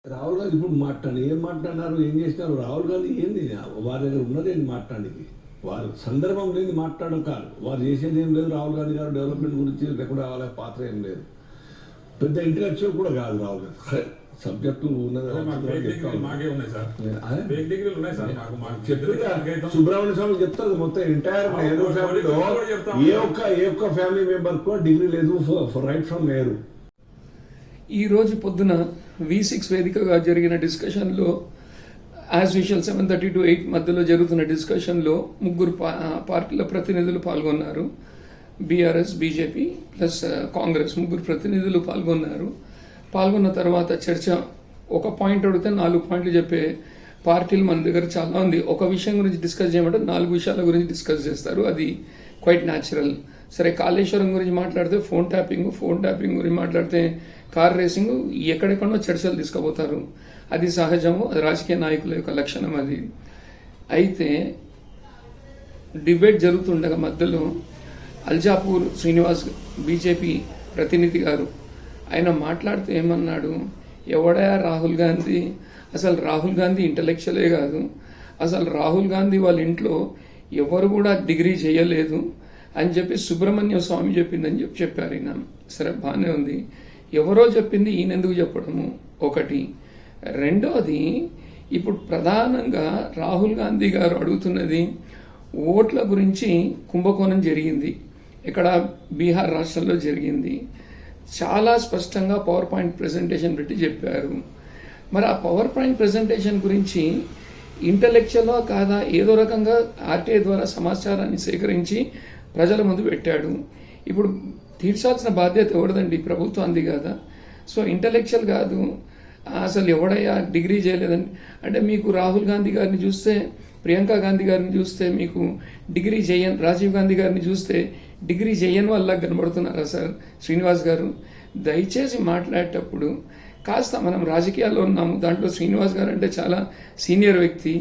రాహుల్ గాంధీ ఇప్పుడు మాట్లాడి ఏం మాట్లాడినారు, ఏం చేసినారు? రాహుల్ గాంధీ ఏంది వారి దగ్గర ఉన్నది ఏంది మాట్లాడానికి? వారు సందర్భం లేని మాట్లాడడం కాదు, వారు చేసేది ఏం లేదు. రాహుల్ గాంధీ గారు డెవలప్మెంట్ గురించి లేకుండా వాళ్ళ పాత్ర ఏం లేదు. పెద్ద ఇంటలెక్చువల్ కూడా కాదు రాహుల్ గాంధీ. సబ్జెక్టు ఉన్నది. సుబ్రహ్మణ్య స్వామి చెప్తారు మొత్తం ఎంటైర్ నెహ్రూ ఫ్యామిలీలో ఏ ఒక్క ఫ్యామిలీ మెంబర్ కూడా డిగ్రీ లేదు రైట్ ఫ్రమ్ నెహ్రూ. ఈ రోజు పొద్దున V6 వేదికగా జరిగిన డిస్కషన్లో యాజ్ యూజువల్ 7:30 to 8 మధ్యలో జరుగుతున్న డిస్కషన్లో ముగ్గురు పార్టీల ప్రతినిధులు పాల్గొన్నారు. బీఆర్ఎస్, బీజేపీ ప్లస్ కాంగ్రెస్ ముగ్గురు ప్రతినిధులు పాల్గొన్న తర్వాత చర్చ ఒక పాయింట్ అడిగితే 4 పాయింట్లు చెప్పే పార్టీలు మన దగ్గర చాలా ఉంది. ఒక విషయం గురించి డిస్కస్ చేయమంటే 4 విషయాల గురించి డిస్కస్ చేస్తారు. అది క్వైట్ న్యాచురల్. సరే, కాళేశ్వరం గురించి మాట్లాడితే ఫోన్ ట్యాపింగ్ గురించి మాట్లాడితే కార్ రేసింగ్, ఎక్కడెక్కడో చర్చలు తీసుకుపోతారు. అది సహజము, అది రాజకీయ నాయకుల యొక్క లక్షణం. అది అయితే డిబేట్ జరుగుతుండగా మధ్యలో అల్జాపూర్ శ్రీనివాస్ బీజేపీ ప్రతినిధి గారు ఆయన మాట్లాడుతూ ఏమన్నాడు, ఎవడయా రాహుల్ గాంధీ? అసలు రాహుల్ గాంధీ ఇంటలెక్చువలే కాదు, అసలు రాహుల్ గాంధీ వాళ్ళ ఇంట్లో ఎవరు కూడా డిగ్రీ చేయలేదు అని చెప్పి సుబ్రహ్మణ్య స్వామి చెప్పిందని చెప్పారు. ఈయన సరే బాగానే ఉంది, ఎవరో చెప్పింది ఈయన ఎందుకు చెప్పడము ఒకటి. రెండోది, ఇప్పుడు ప్రధానంగా రాహుల్ గాంధీ గారు అడుగుతున్నది ఓట్ల గురించి. కుంభకోణం జరిగింది, ఇక్కడ బీహార్ రాష్ట్రంలో జరిగింది. చాలా స్పష్టంగా పవర్ పాయింట్ ప్రెజెంటేషన్ పెట్టి చెప్పారు. మరి ఆ పవర్ పాయింట్ ప్రెజెంటేషన్ గురించి ఇంటలెక్చువల్గా కాదా, ఏదో రకంగా ఆర్టీఐ ద్వారా సమాచారాన్ని సేకరించి ప్రజల ముందు పెట్టాడు. ఇప్పుడు తీర్చాల్సిన బాధ్యత ఎవరిదండి? ప్రభుత్వానికి కదా. సో ఇంటలెక్చువల్ కాదు, అసలు ఎవడయ్యా డిగ్రీ చేయలేదని అంటే, మీకు రాహుల్ గాంధీ గారిని చూస్తే, ప్రియాంక గాంధీ గారిని చూస్తే మీకు డిగ్రీ చేయని, రాజీవ్ గాంధీ గారిని చూస్తే డిగ్రీ చేయని వాళ్ళ కనబడుతున్నారా సార్? శ్రీనివాస్ గారు, దయచేసి మాట్లాడేటప్పుడు కాస్త మనం రాజకీయాల్లో ఉన్నాము, దాంట్లో శ్రీనివాస్ గారు అంటే చాలా సీనియర్ వ్యక్తి.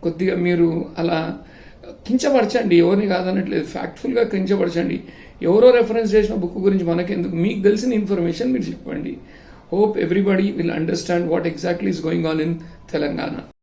కొద్దిగా మీరు అలా కించపరచండి, ఎవరిని కాదనట్లేదు, ఫ్యాక్ట్ఫుల్గా కించపరచండి. ఎవరో రెఫరెన్స్ చేసిన బుక్ గురించి మనకెందుకు, మీకు తెలిసిన ఇన్ఫర్మేషన్ మీరు చెప్పండి. Hope everybody will understand what exactly is going on in Telangana.